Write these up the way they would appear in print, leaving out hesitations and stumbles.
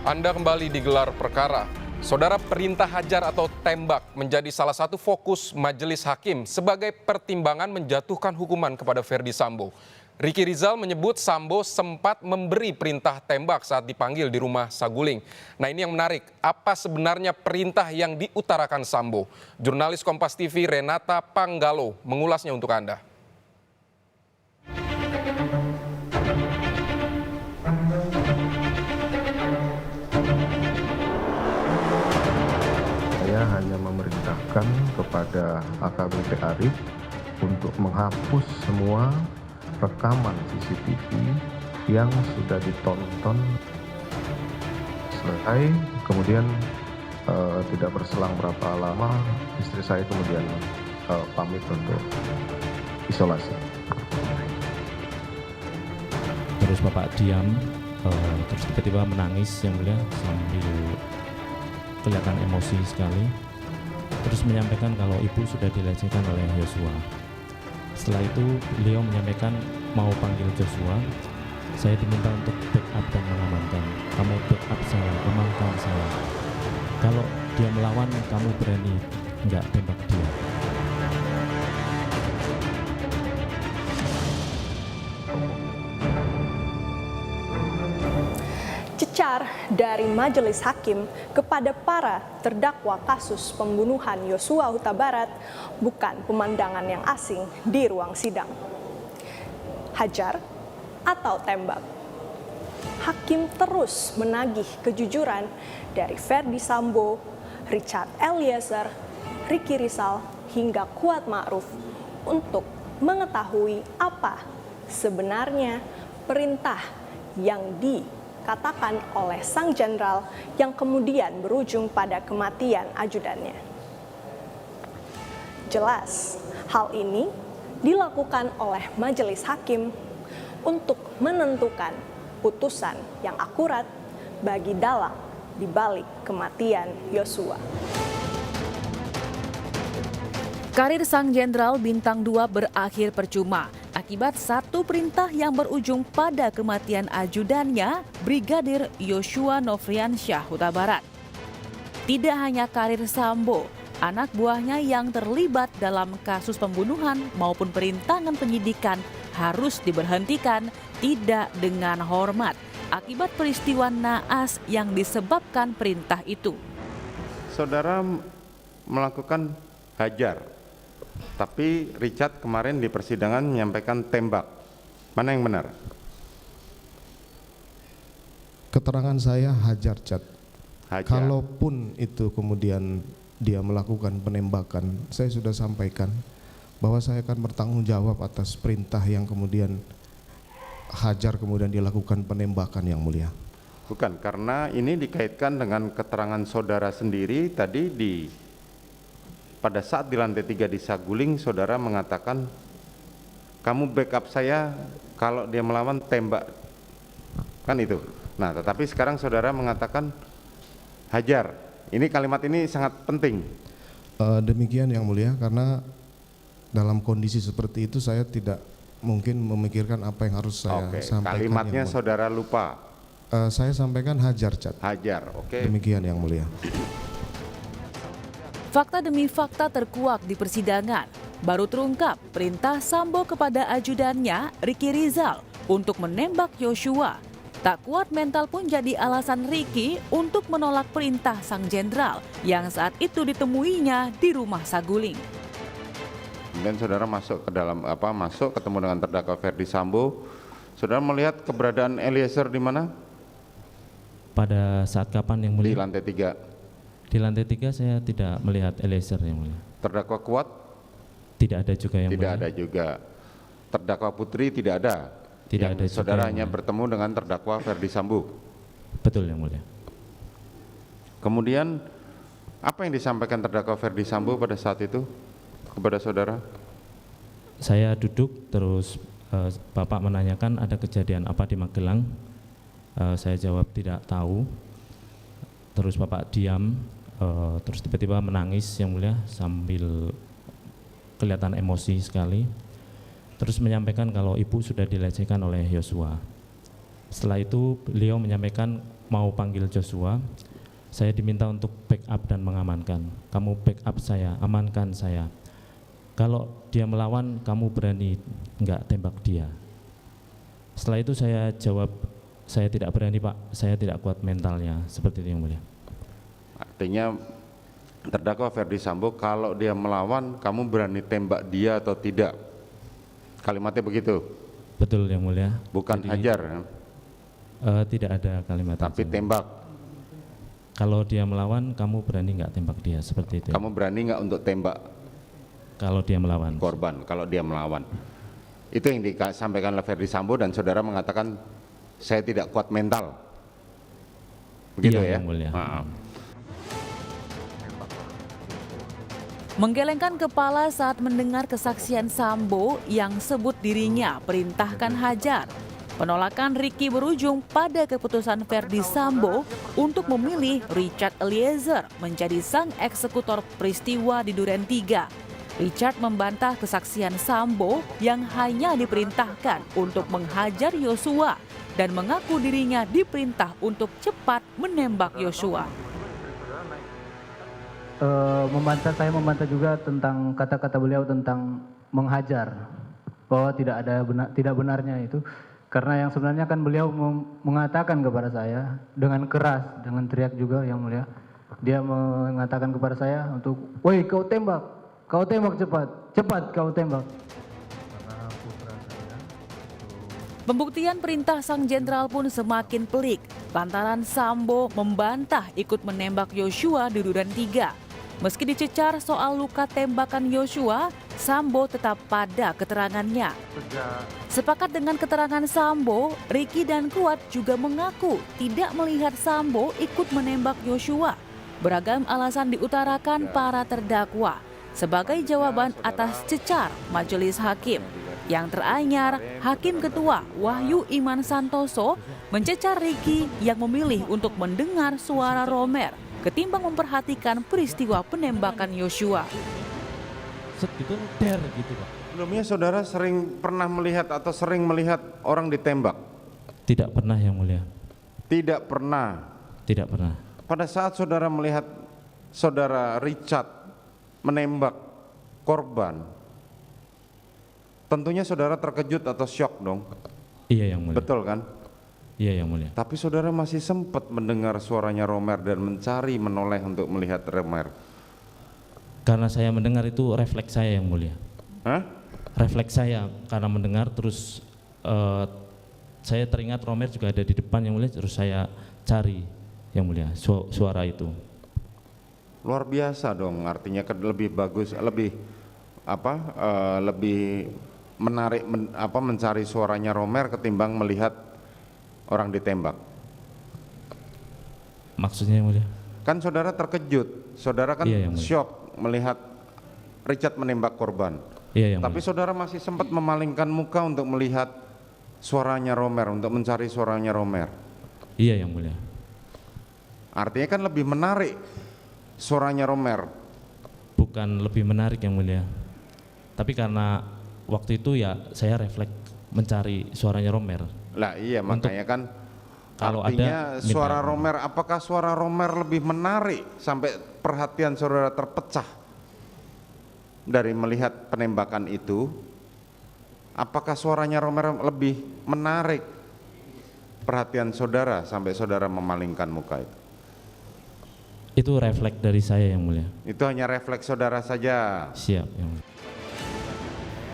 Anda kembali digelar perkara. Saudara, perintah hajar atau tembak menjadi salah satu fokus majelis hakim sebagai pertimbangan menjatuhkan hukuman kepada Ferdy Sambo. Ricky Rizal menyebut Sambo sempat memberi perintah tembak saat dipanggil di rumah Saguling. Nah, ini yang menarik, apa sebenarnya perintah yang diutarakan Sambo? Jurnalis Kompas TV Renata Panggalo mengulasnya untuk Anda. Saya hanya memerintahkan kepada AKBP Arif untuk menghapus semua rekaman CCTV yang sudah ditonton. Selesai, kemudian tidak berselang berapa lama istri saya kemudian pamit untuk isolasi. Terus Bapak diam, terus tiba-tiba menangis yang mulia sambil kelihatan emosi sekali. Terus menyampaikan kalau ibu sudah dilecehkan oleh Yosua. Setelah itu beliau menyampaikan mau panggil Joshua. Saya diminta untuk backup dan mengamankan. Kamu backup saya, amankan saya. Kalau dia melawan, kamu berani nggak tembak dia. Cecar dari majelis hakim kepada para terdakwa kasus pembunuhan Yosua Huta Barat bukan pemandangan yang asing di ruang sidang. Hajar atau tembak. Hakim terus menagih kejujuran dari Ferdy Sambo, Richard Eliezer, Ricky Rizal hingga Kuat Ma'ruf untuk mengetahui apa sebenarnya perintah yang dikatakan oleh sang jenderal yang kemudian berujung pada kematian ajudannya. Jelas, hal ini dilakukan oleh majelis hakim untuk menentukan putusan yang akurat bagi dalang di balik kematian Yosua. Karir sang jenderal bintang 2 berakhir percuma akibat satu perintah yang berujung pada kematian ajudannya, Brigadir Yosua Nofriansyah Huta Barat. Tidak hanya karir Sambo, anak buahnya yang terlibat dalam kasus pembunuhan maupun perintangan penyidikan harus diberhentikan tidak dengan hormat akibat peristiwa naas yang disebabkan perintah itu. Saudara melakukan hajar, tapi Richard kemarin di persidangan menyampaikan tembak. Mana yang benar? Keterangan saya hajar, Cat. Hajar. Kalaupun itu kemudian dia melakukan penembakan, saya sudah sampaikan bahwa saya akan bertanggung jawab atas perintah yang kemudian hajar kemudian dilakukan penembakan, yang mulia. Bukan, karena ini dikaitkan dengan keterangan saudara sendiri tadi pada saat di lantai 3 di Saguling, saudara mengatakan kamu backup saya kalau dia melawan tembak, kan itu. Nah, tetapi sekarang saudara mengatakan hajar. Ini kalimat ini sangat penting. Demikian, yang mulia, karena dalam kondisi seperti itu saya tidak mungkin memikirkan apa yang harus saya sampaikan. Kalimatnya saudara lupa. Saya sampaikan hajar, Cat. Hajar, oke. Demikian, yang mulia. Fakta demi fakta terkuak di persidangan. Baru terungkap perintah Sambo kepada ajudannya, Ricky Rizal, untuk menembak Yosua. Tak kuat mental pun jadi alasan Ricky untuk menolak perintah sang jenderal yang saat itu ditemuinya di rumah Saguling. Kemudian saudara masuk ke dalam masuk ketemu dengan terdakwa Ferdy Sambo. Saudara melihat keberadaan Eliezer di mana? Pada saat kapan yang mulia? Di lantai 3. Di lantai 3 saya tidak melihat Eliezer yang mulia. Terdakwa Kuat? Tidak ada juga yang mulia. Tidak ada juga. Terdakwa Putri tidak ada. Tidak ada juga. Saudara hanya bertemu dengan terdakwa Ferdy Sambo. Betul yang mulia. Kemudian apa yang disampaikan terdakwa Ferdy Sambo pada saat itu kepada saudara? Saya duduk terus Bapak menanyakan ada kejadian apa di Magelang. Saya jawab tidak tahu. Terus Bapak diam, terus tiba-tiba menangis yang mulia sambil kelihatan emosi sekali. Terus menyampaikan kalau ibu sudah dilecehkan oleh Yosua. Setelah itu beliau menyampaikan mau panggil Joshua, saya diminta untuk backup dan mengamankan. Kamu backup saya, amankan saya. Kalau dia melawan, kamu berani enggak tembak dia? Setelah itu saya jawab, saya tidak berani Pak, saya tidak kuat mentalnya, seperti itu yang mulia. Artinya terdakwa Ferdi Sambo kalau dia melawan, kamu berani tembak dia atau tidak? Kalimatnya begitu? Betul yang mulia. Bukan Jadi, hajar, tidak ada kalimat tapi hajar. tembak. Kalau dia melawan, kamu berani nggak tembak dia, seperti itu. Kamu berani nggak untuk tembak Kalau dia melawan. korban kalau dia melawan? Itu yang disampaikan oleh Ferdi Sambo dan saudara mengatakan saya tidak kuat mental. Begitu Iya, ya? yang mulia. Maaf. Menggelengkan kepala saat mendengar kesaksian Sambo yang sebut dirinya perintahkan hajar. Penolakan Ricky berujung pada keputusan Ferdi Sambo untuk memilih Richard Eliezer menjadi sang eksekutor peristiwa di Duren 3. Richard membantah kesaksian Sambo yang hanya diperintahkan untuk menghajar Yosua dan mengaku dirinya diperintah untuk cepat menembak Yosua. Saya membantah juga tentang kata-kata beliau tentang menghajar, bahwa tidak benarnya itu, karena yang sebenarnya kan beliau mengatakan kepada saya dengan keras, dengan teriak juga yang mulia, dia mengatakan kepada saya untuk, woi kau tembak cepat, cepat kau tembak. Pembuktian perintah sang jenderal pun semakin pelik lantaran Sambo membantah ikut menembak Yosua di Duren 3. Meski dicecar soal luka tembakan Yosua, Sambo tetap pada keterangannya. Sepakat dengan keterangan Sambo, Ricky dan Kuat juga mengaku tidak melihat Sambo ikut menembak Yosua. Beragam alasan diutarakan para terdakwa sebagai jawaban atas cecar majelis hakim. Yang teranyar, Hakim Ketua Wahyu Iman Santoso mencecar Ricky yang memilih untuk mendengar suara Romer ketimbang memperhatikan peristiwa penembakan Yosua. Itu der gitu Pak. Sebelumnya saudara pernah melihat atau sering melihat orang ditembak? Tidak pernah yang mulia. Tidak pernah. Tidak pernah. Pada saat saudara melihat saudara Richard menembak korban, tentunya saudara terkejut atau syok dong? Iya yang mulia. Betul kan? Iya yang mulia. Tapi saudara masih sempat mendengar suaranya Romer dan mencari menoleh untuk melihat Romer. Karena saya mendengar itu refleks saya yang mulia. Hah? Refleks saya karena mendengar terus saya teringat Romer juga ada di depan yang mulia, terus saya cari yang mulia suara itu. Luar biasa dong, artinya lebih bagus, lebih menarik mencari suaranya Romer ketimbang melihat orang ditembak. Maksudnya yang mulia? Kan saudara terkejut, saudara kan Iya, syok melihat Richard menembak korban. Iya yang Tapi mulia. saudara masih sempat memalingkan muka untuk melihat suaranya Romer, untuk mencari suaranya Romer. Iya yang mulia. Artinya kan lebih menarik suaranya Romer. Bukan lebih menarik yang mulia. Tapi karena waktu itu ya saya refleks mencari suaranya Romer. Lah iya, makanya kan kalau artinya ada suara minta. Romer, apakah suara Romer lebih menarik sampai perhatian saudara terpecah dari melihat penembakan itu? Apakah suaranya Romer lebih menarik perhatian saudara sampai saudara memalingkan muka itu? Itu refleks dari saya yang mulia. Itu hanya refleks saudara saja. Siap yang mulia.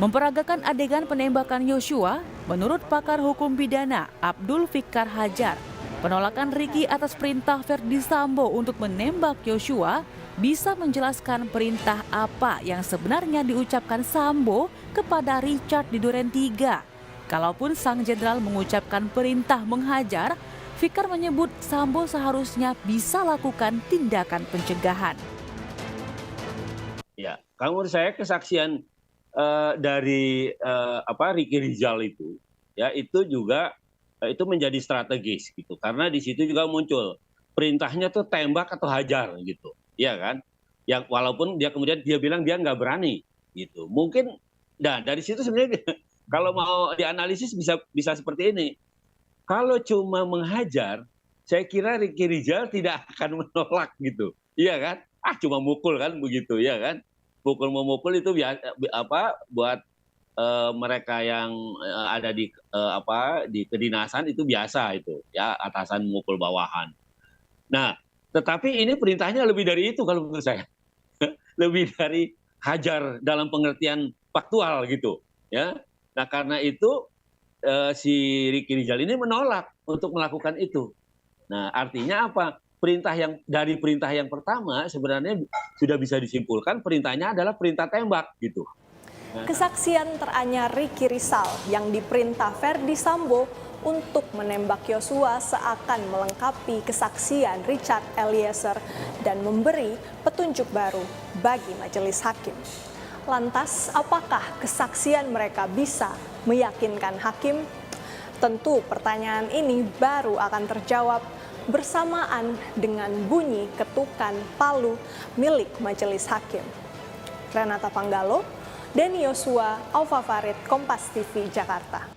Memperagakan adegan penembakan Yosua, menurut pakar hukum pidana Abdul Fikar Hajar, penolakan Ricky atas perintah Ferdi Sambo untuk menembak Yosua bisa menjelaskan perintah apa yang sebenarnya diucapkan Sambo kepada Richard di Duren 3. Kalaupun sang jenderal mengucapkan perintah menghajar, Fikar menyebut Sambo seharusnya bisa lakukan tindakan pencegahan. Ya, kalau menurut saya kesaksian dari Ricky Rizal itu, ya itu juga itu menjadi strategis gitu, karena di situ juga muncul perintahnya tuh tembak atau hajar gitu, ya kan? Yang walaupun dia kemudian dia bilang dia nggak berani gitu, mungkin. Nah dari situ sebenarnya kalau mau dianalisis bisa seperti ini. Kalau cuma menghajar, saya kira Ricky Rizal tidak akan menolak gitu. Iya kan? Cuma mukul kan begitu, ya kan? Memukul itu buat mereka yang ada di kedinasan itu biasa itu, ya, atasan memukul bawahan. Nah, tetapi ini perintahnya lebih dari itu kalau menurut saya. Lebih dari hajar dalam pengertian faktual gitu, ya. Nah, karena itu si Ricky Rizal ini menolak untuk melakukan itu. Nah, artinya apa? Dari perintah yang pertama sebenarnya sudah bisa disimpulkan perintahnya adalah perintah tembak gitu. Kesaksian teranyar Ricky Rizal yang diperintah Ferdi Sambo untuk menembak Yosua seakan melengkapi kesaksian Richard Eliezer dan memberi petunjuk baru bagi majelis hakim. Lantas, apakah kesaksian mereka bisa meyakinkan hakim? Tentu pertanyaan ini baru akan terjawab bersamaan dengan bunyi ketukan palu milik majelis hakim. Renata Panggalo, Denny Yosua, Alfa Farid, Kompas TV, Jakarta.